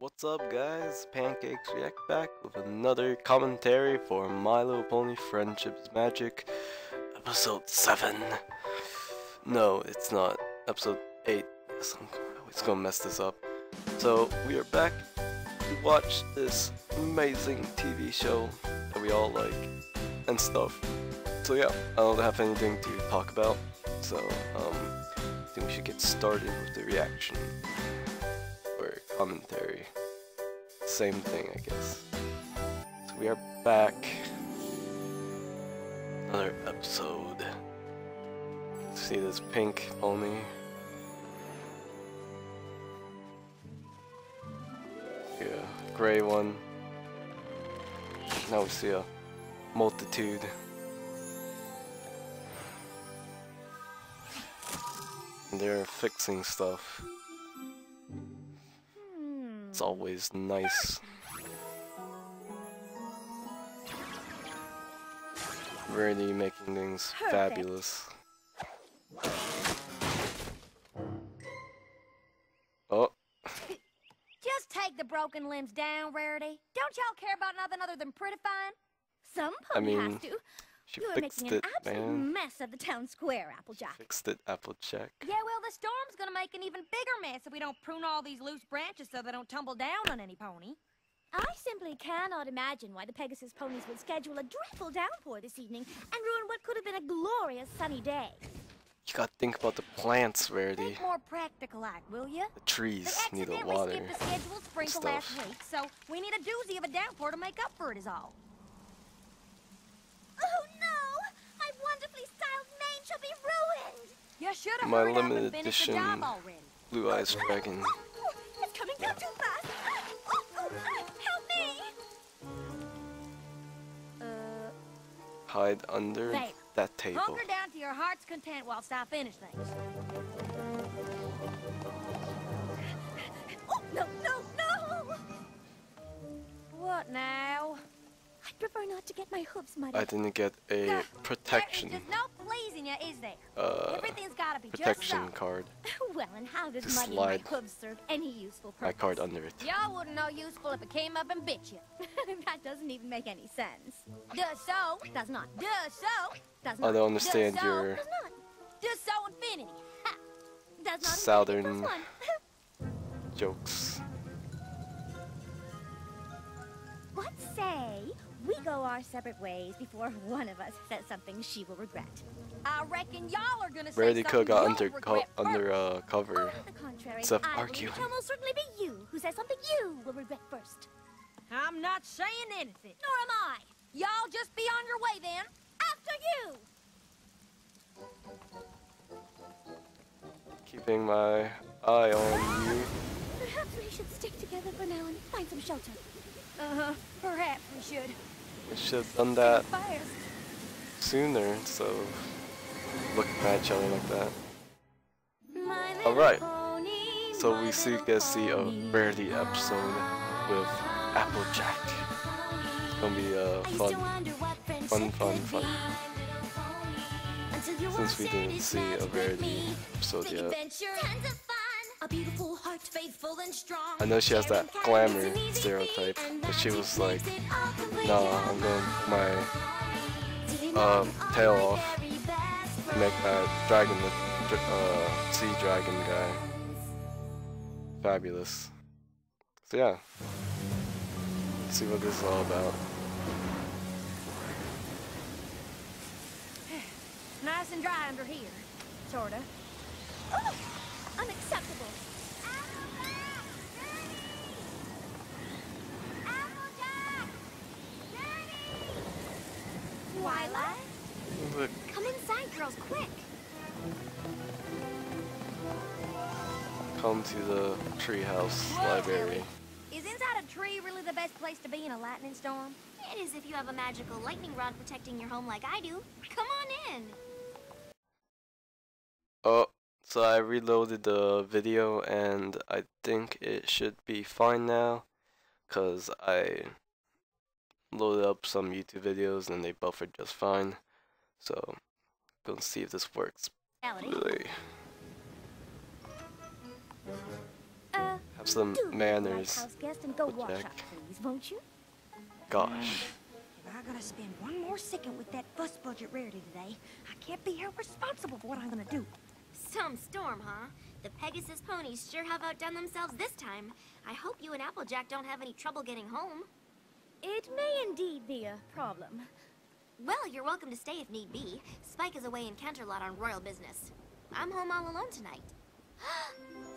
What's up guys? Pancakes React back with another commentary for My Little Pony Friendship's Magic episode 7. No, it's not. Episode 8. Yes, I'm always gonna mess this up. So we are back to watch this amazing TV show that we all like and stuff. So yeah, I don't have anything to talk about. So I think we should get started with the reaction or commentary. Same thing, I guess. So we are back. Another episode. See this pink pony. Yeah, gray one. Now we see a multitude. And they're fixing stuff. It's always nice. Really making things fabulous. Oh. Just take the broken limbs down, Rarity. Don't y'all care about nothing other than pretty fine? Some pony has to. She You're fixed making an it, absolute man. mess of the town square, Applejack. Fixed it, Applejack. Yeah, well, the storm's gonna make an even bigger mess if we don't prune all these loose branches so they don't tumble down on any pony. I simply cannot imagine why the Pegasus ponies would schedule a dreadful downpour this evening and ruin what could have been a glorious sunny day. You gotta think about the plants, Rarity. Think more practical, act, will ya? The trees They need the accidentally water. skipped the scheduled sprinkle last week, so we need a doozy of a downpour to make up for it is all. Oh no! My wonderfully styled mane shall be ruined! You should have My hurried up limited and finished the edition job already. Blue Eyes Dragon. Oh, it's coming down too fast! Help me! Hide under There. that table. Hunker down to your heart's content whilst I finish things. Oh, no, no, no! What now? I'd prefer not to get my hooves muddy. I didn't get a protection There is just no pleasing you, is there? Everything's gotta be protection just so. card. Well, and how does To muddying slide my hooves serve any useful purpose? My card under it. Y'all wouldn't know useful if it came up and bit you. That doesn't even make any sense. Does so. Does not. Does so. Does I not. don't understand Does so. your Does not. Does so infinity. Ha. Does not. Southern Plus one. jokes. What say we go our separate ways before one of us says something she will regret? I reckon y'all are gonna say Rarity something could got you'll under regret first. cover. On the contrary, Instead of I arguing. believe it will most certainly be you who says something you will regret first. I'm not saying anything. Nor am I. Y'all just be on your way then. After you. Keeping my eye on you. Perhaps we should stick together for now and find some shelter. Perhaps we should. We should have done that Fires. sooner instead of looking at each other like that. My Alright, pony, so my we get to see a Rarity episode with Applejack. It's gonna be fun. Since we didn't see a Rarity episode yet. A beautiful heart, faithful and strong. I know she has that glamour stereotype, but she was like, no, I'm going to put my tail off, make that dragon, sea dragon guy fabulous. So yeah, let's see what this is all about. Nice and dry under here. Sorta. Oh, unacceptable. Twilight? Look, Come inside, girls, quick. come to the treehouse library. Is inside a tree really the best place to be in a lightning storm? It is if you have a magical lightning rod protecting your home like I do. Come on in. Oh, so I reloaded the video and I think it should be fine now, cause I loaded up some YouTube videos and they buffered just fine. So, gonna see if this works. Really. Have some Do be a manners. lighthouse guest and go wash Jack. up, please, won't you? Gosh. If I gotta spend one more second with that bus budget Rarity today, I can't be held responsible for what I'm gonna do. Some storm, huh? The Pegasus ponies sure have outdone themselves this time. I hope you and Applejack don't have any trouble getting home. It may indeed be a problem. Well, you're welcome to stay if need be. Spike is away in Canterlot on royal business. I'm home all alone tonight.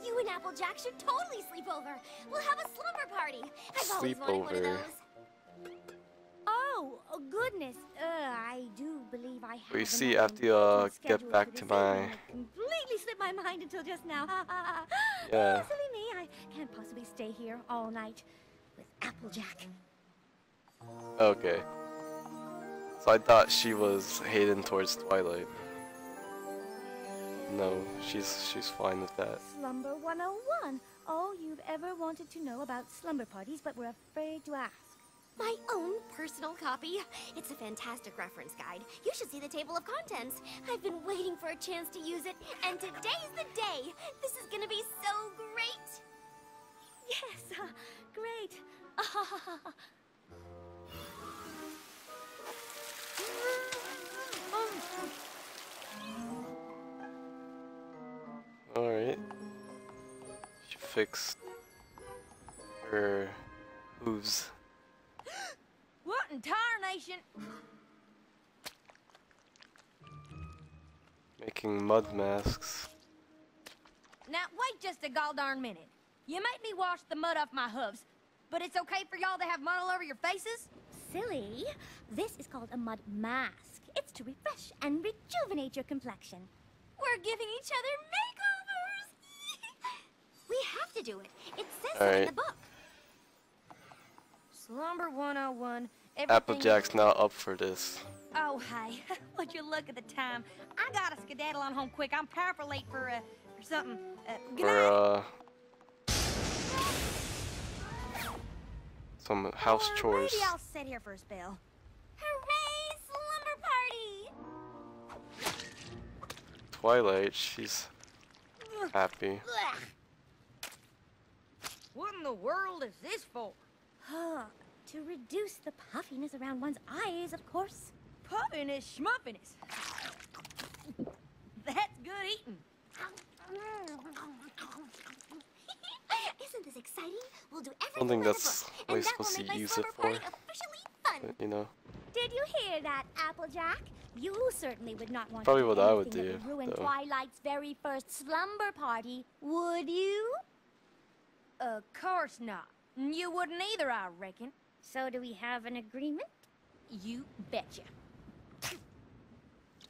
You and Applejack should totally sleep over. We'll have a slumber party. I've always wanted one of Sleepover. those. Oh, goodness. I do believe I have. We an see open after you get schedule back for to this my evening. It completely slipped my mind until just now. Yeah. Silly me. I can't possibly stay here all night with Applejack. Okay. So I thought she was heading towards Twilight. No, she's fine with that. Slumber 101. All you've ever wanted to know about slumber parties, but were afraid to ask. My own personal copy. It's a fantastic reference guide. You should see the table of contents. I've been waiting for a chance to use it, and today's the day. This is gonna be so great. Yes, great. Alright. She fixed her hooves. What in tarnation? Making mud masks. Now, wait just a darn minute. You made me wash the mud off my hooves, but it's okay for y'all to have mud all over your faces? Silly. This is called a mud mask. It's to refresh and rejuvenate your complexion. We're giving each other makeovers. We have to do it. It says so in Alright. the book. Slumber 101. Applejack's not up for this. Oh, hey. Would you look at the time? I gotta skedaddle on home quick. I'm powerful late for something. Good night. For some house chores. Maybe I'll sit here for a spell. Hooray, slumber party! Twilight, she's happy. What in the world is this for? To reduce the puffiness around one's eyes, of course. Puffiness, schmuffiness. That's good eating. Isn't this exciting? We'll do I everything don't think by the that's book, what and you're that will supposed make to my use it slumber for. party officially fun. But, you know. Did you hear that, Applejack? You certainly would not want Probably to do what I would anything that do, ruin though. Twilight's very first slumber party, would you? Of course not. You wouldn't either, I reckon. So do we have an agreement? You betcha.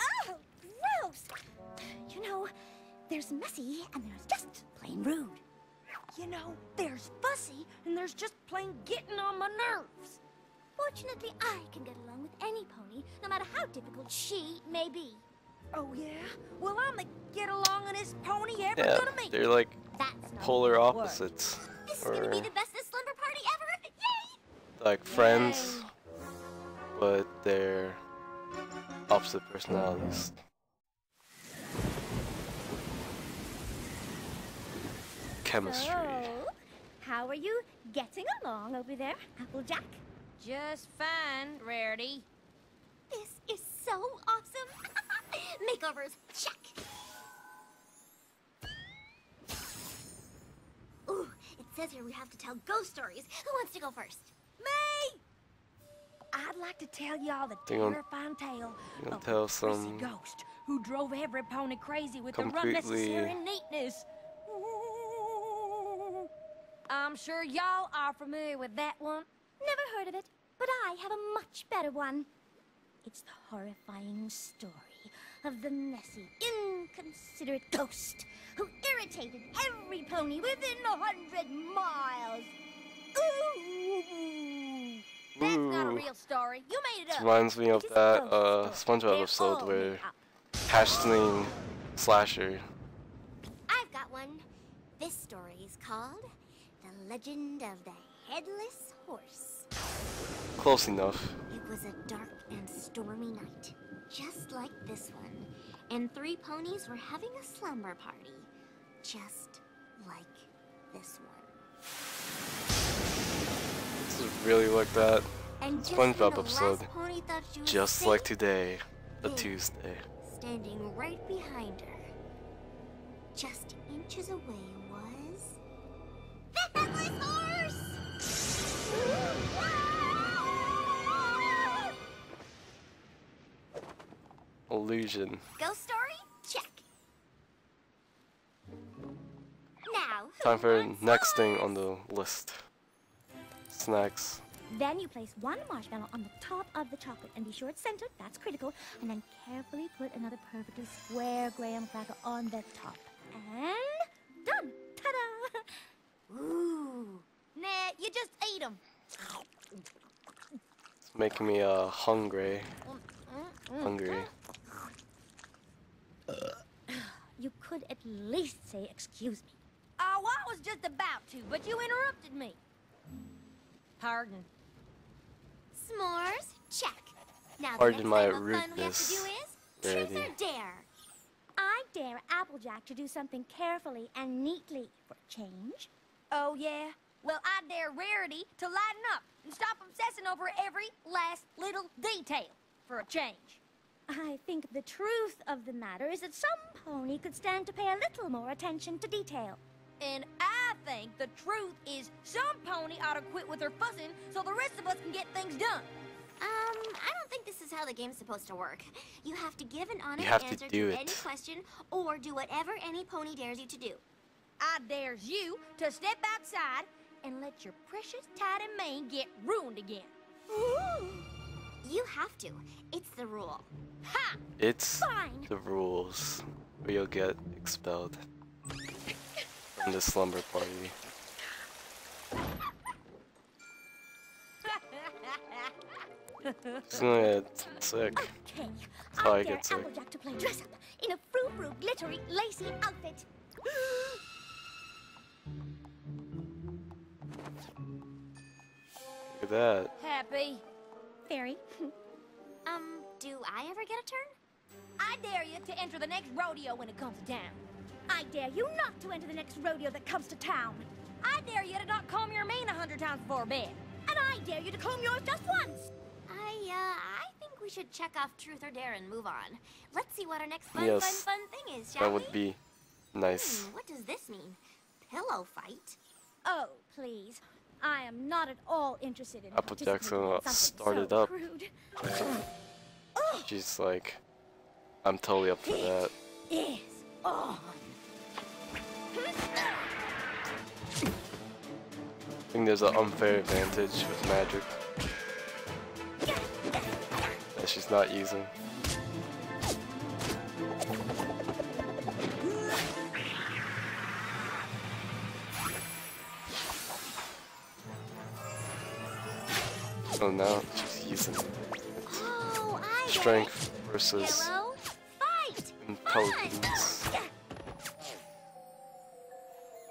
Oh, gross! You know, there's messy and there's just plain rude. You know, there's fussy and there's just plain getting on my nerves. Fortunately, I can get along with any pony, no matter how difficult she may be. Oh, yeah? Well, I'm the get-alongest pony ever Yeah, gonna meet. they're like That's not polar even a word. opposites. This is gonna be Or the bestest slumber party ever! Yay! like friends, but they're opposite personalities. Chemistry. So, how are you getting along over there, Applejack? Just fine, Rarity. This is so awesome! Makeovers, check! Ooh, it says here we have to tell ghost stories. Who wants to go first? Me! I'd like to tell y'all the You gonna- terrifying tale gonna of tell a prissy some ghost who drove every pony crazy with their completely- unnecessary neatness. I'm sure y'all are familiar with that one. Never heard of it, but I have a much better one. It's the horrifying story of the messy, inconsiderate ghost who irritated every pony within 100 miles. Ooh! That's not a Ooh. real story. You made it This up. reminds me of It is a that ghost story. SpongeBob They're episode all where made up. Hashling Slasher. I've got one. This story is called The Legend of the Headless Horse. Close enough. It was a dark and stormy night, just like this one. And 3 ponies were having a slumber party, just like this one. really like that. And just SpongeBob when the episode. last pony thought she was Just safe, like today, a there, Tuesday. standing right behind her, just inches away, was the Headless Horse! Illusion. Ghost story? Check. Now, who Time for wants next thing s'mores? on the list. Snacks. Then you place one marshmallow on the top of the chocolate and be sure it's centered, that's critical, and then carefully put another perfectly square graham cracker on the top. And done! Ta-da! Ooh. Nah, you just ate them. It's making me hungry. Hungry. You could at least say, excuse me. Oh, I was just about to, but you interrupted me. Pardon. S'mores? Check. Now Pardon the next my item of fun we have to rudeness, do is truth Rarity. or dare. I dare Applejack to do something carefully and neatly for a change. Oh, yeah? Well, I dare Rarity to lighten up and stop obsessing over every last little detail for a change. I think the truth of the matter is that some pony could stand to pay a little more attention to detail. And I think the truth is some pony ought to quit with her fussing so the rest of us can get things done. I don't think this is how the game's supposed to work. You have to give an honest have to answer do to it. any question or do whatever any pony dares you to do. I dares you to step outside and let your precious tidy mane get ruined again. You have to. It's the rule. Ha! It's Fine. the rules, or you'll get expelled from the slumber party. It's gonna get sick. Okay, how I I dare get sick. Applejack to play dress up in a frou-frou, glittery, lacy outfit. Look at that. Happy. Fairy. Do I ever get a turn? I dare you to enter the next rodeo when it comes to town. I dare you not to enter the next rodeo that comes to town. I dare you to not comb your mane 100 times before bed. And I dare you to comb yours just once. I think we should check off truth or dare and move on. Let's see what our next fun Yes, thing is, shall that we? would be nice. What does this mean? Pillow fight? Oh, please. I am not at all interested in Applejack's participating gonna in something start so it up. crude. She's like, I'm totally up for that. Is on. I think there's an unfair advantage with magic that she's not using. So now she's using Oh, I get strength it. versus Hero, fight! intelligence.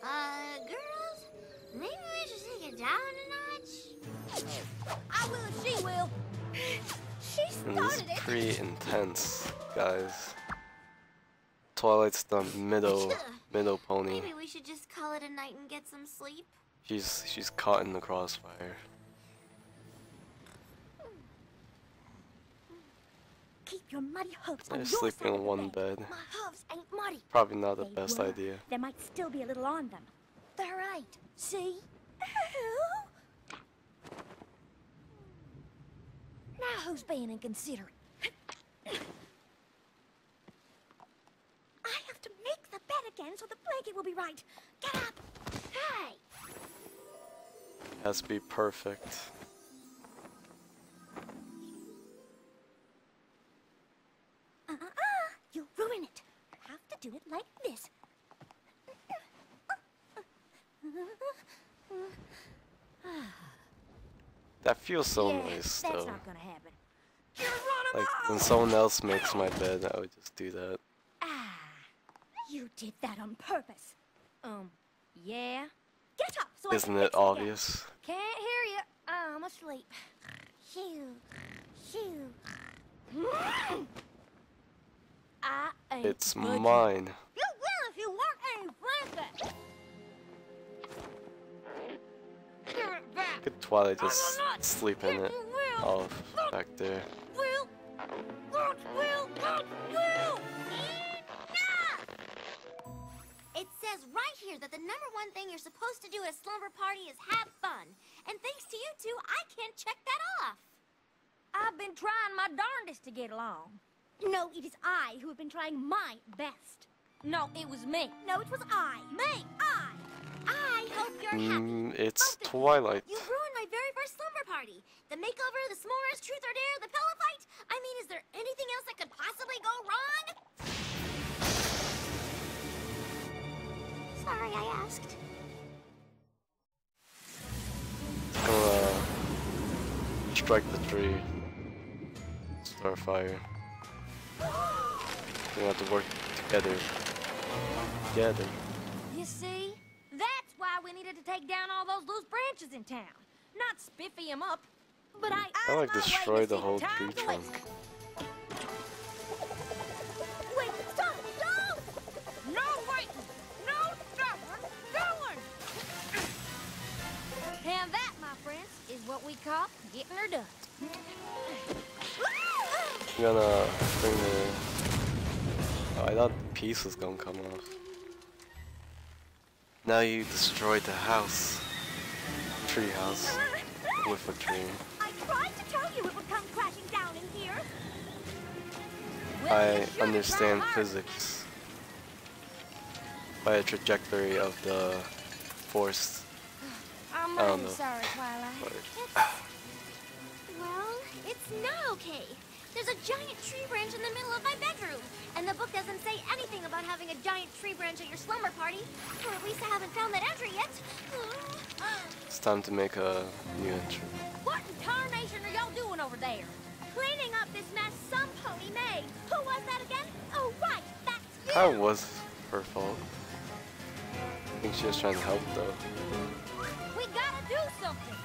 Girls, maybe we should take it down a notch? I will if she will. She And this is started it. pretty intense, guys. Twilight's the middle pony. Maybe we should just call it a night and get some sleep. She's caught in the crossfire. Keep your muddy hooves on They're your sleeping side in of the one bed. bed. My hooves ain't muddy. Probably not the They best were. idea. There might still be a little on them. They're right. See? Now who's being inconsiderate? I have to make the bed again so the blanket will be right. Get up. Hey. Has to be perfect. You'll ruin it. You have to do it like this. That feels so Yeah, nice, that's though. not gonna happen. Like when someone else makes my bed, I would just do that. Ah, you did that on purpose. Yeah? Get up so I Isn't can it fix again. obvious? Can't hear you. I'm asleep. Shoo, shoo. I ain't It's budging. mine. You will if you want any blanket. Give it back. at Twilight just sleeping it off back there. It says right here that the #1 thing you're supposed to do at a slumber party is have fun. And thanks to you two, I can't check that off. I've been trying my darndest to get along. No, it is I who have been trying my best. No, it was me. No, it was I. Me! I hope you're happy. It's Both of Twilight. You ruined my very first slumber party. The makeover, the s'mores, truth or dare, the pillow fight. I mean, is there anything else that could possibly go wrong? Sorry, I asked. Strike the tree. Starfire. We have to work together. You see? That's why we needed to take down all those loose branches in town. Not spiffy them up. But I like destroy the whole tree trunk. Wait, stop! Don't! No waiting! No stopping! Going! And that, my friends, is what we call getting her done. I'm gonna bring the... Oh, I thought the piece was gonna come off. Now you destroyed the house. Tree house. With a tree. I tried to tell you it would come crashing down in here. I understand physics by a trajectory of the force. I'm I don't really know. sorry, Twilight. Well, it's not okay. There's a giant tree branch in the middle of my bedroom. And the book doesn't say anything about having a giant tree branch at your slumber party. Or at least I haven't found that entry yet. It's time to make a new entry. What in tarnation are y'all doing over there? Cleaning up this mess some pony made. Who was that again? Oh, right, that's you. How was her fault? I think she was trying to help though. We gotta do something.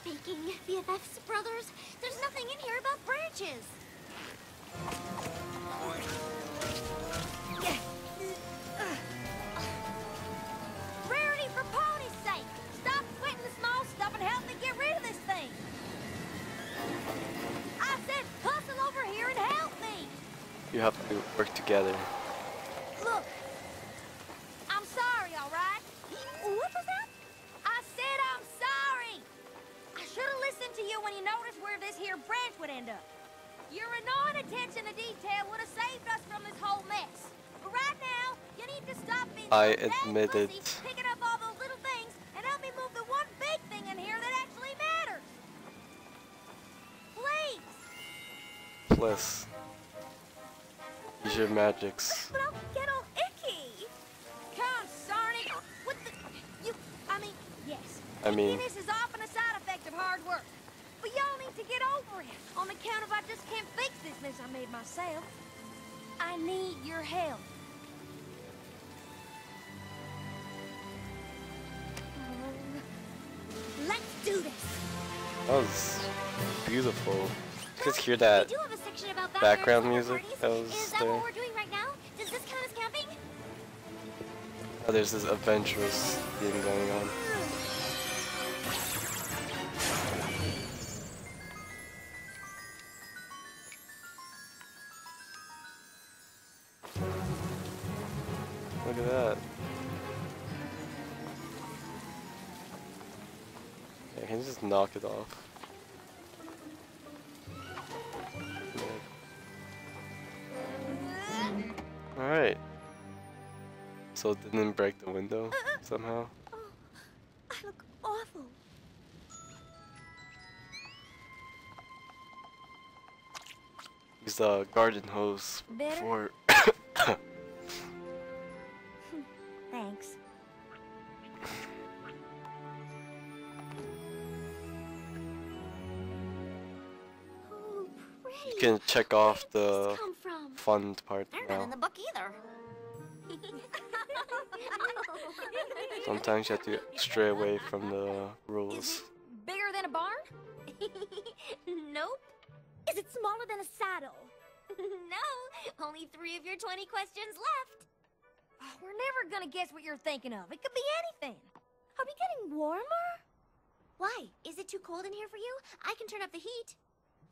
Speaking BFFs, brothers, there's nothing in here about branches. Rarity for pony's sake. Stop sweating the small stuff and help me get rid of this thing. I said hustle over here and help me. You have to work together. Look, I'm sorry, all right? What was that? I said I'm sorry. I should have listened to you when you noticed where this here branch would end up. Your annoying attention to detail would have saved us from this whole mess. But right now, you need to stop being I so dang admit it. fussy, picking up all those little things, and help me move the one big thing in here that actually matters. Please. Plus, use your magics. But I'll get all icky. Consarn it. What the... yes. I mean- Ickiness is often a side effect of hard work. But y'all need to get over it. On account of I just can't fix this mess I made myself. I need your help. Let's do this. That was beautiful. Just hear that We do have a section about background backyard music slumber that parties. was Is that there. what we're doing right now? Does this count as camping? Oh, there's this adventurous thing going on. Look at that. Yeah, can you just knock it off? Alright. So it didn't break the window somehow? Oh, I look awful. Use the garden hose Better? for Thanks. Oh, pretty. you can check off Where did the this come from? fun part They're not in the now. book either. Sometimes you have to stray away from the rules. Bigger than a barn? Nope. Is it smaller than a saddle? No, only 3 of your 20 questions left. Oh, we're never gonna guess what you're thinking of. It could be anything. Are we getting warmer? Why? Is it too cold in here for you? I can turn up the heat.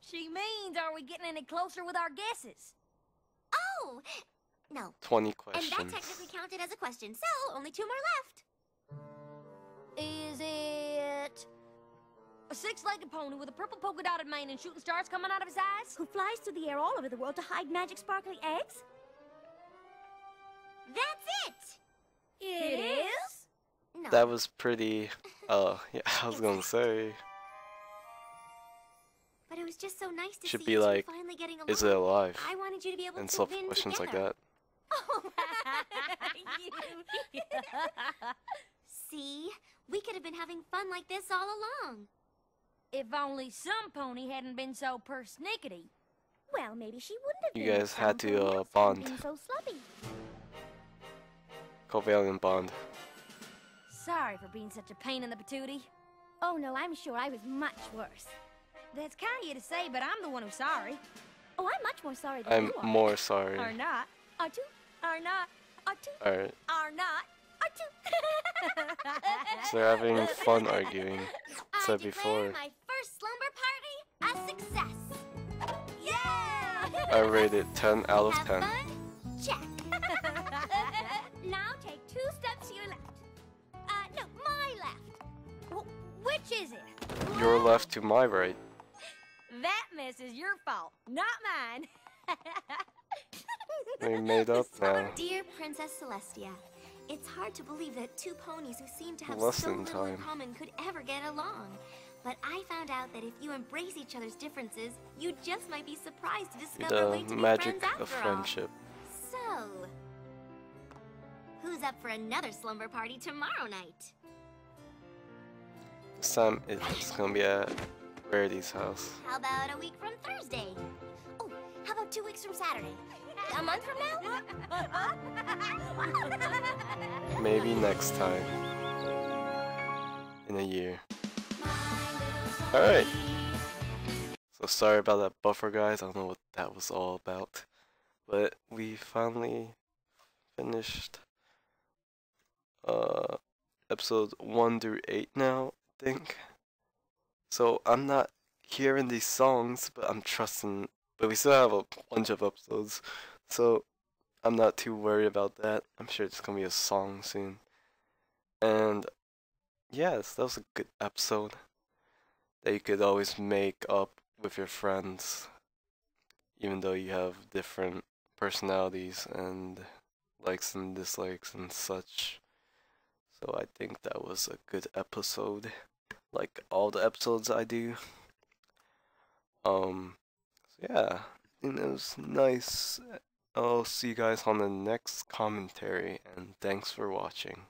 She means, are we getting any closer with our guesses? Oh! No. 20 And questions. that technically counted as a question, so only 2 more left. Is it a six-legged pony with a purple polka-dotted mane and shooting stars coming out of his eyes? Who flies through the air all over the world to hide magic sparkly eggs? That's it! It is? No. That was pretty, yeah, I was gonna say. But it was just so nice to Should see be you two like, finally getting along. is it alive? I wanted you to be able And to stuff, win questions like together. that. Oh. See? We could have been having fun like this all along. If only some pony hadn't been so persnickety. Well, maybe she wouldn't have You been. guys if had some to, pony else bond. hadn't been so slubby. Covalent bond. Sorry for being such a pain in the patootie. Oh no, I'm sure I was much worse. That's kind of you to say, but I'm the one who's sorry. Oh, I'm much more sorry than I'm you are. more sorry. Or not. Are two? Or not. Are two? Alright, Or not. Are two? so they're having fun arguing. I Said declare before. my first slumber party a success. Yeah! I rated 10 out of Have 10. fun? Check. Now take 2 steps to your left. No, my left. Which is it? Your left to my right. That mess is your fault, not mine. We made up now. Dear Princess Celestia, it's hard to believe that 2 ponies who seem to have Less so than little in time. common could ever get along. But I found out that if you embrace each other's differences, you just might be surprised to discover a way The to be magic friends of after all. friendship. So, who's up for another slumber party tomorrow night? This time it's gonna be at Rarity's house. How about a week from Thursday? Oh, how about 2 weeks from Saturday? A month from now? Maybe next time. In a year. Alright. So sorry about that buffer, guys. I don't know what that was all about. But we finally finished episode 1 through 8 now, I think. So I'm not hearing these songs, but I'm trusting. But we still have a bunch of episodes, so I'm not too worried about that. I'm sure it's gonna be a song soon. And yes, that was a good episode that you could always make up with your friends, even though you have different personalities and likes and dislikes and such. So I think that was a good episode, like all the episodes I do. So yeah, I think it was nice. I'll see you guys on the next commentary, and thanks for watching.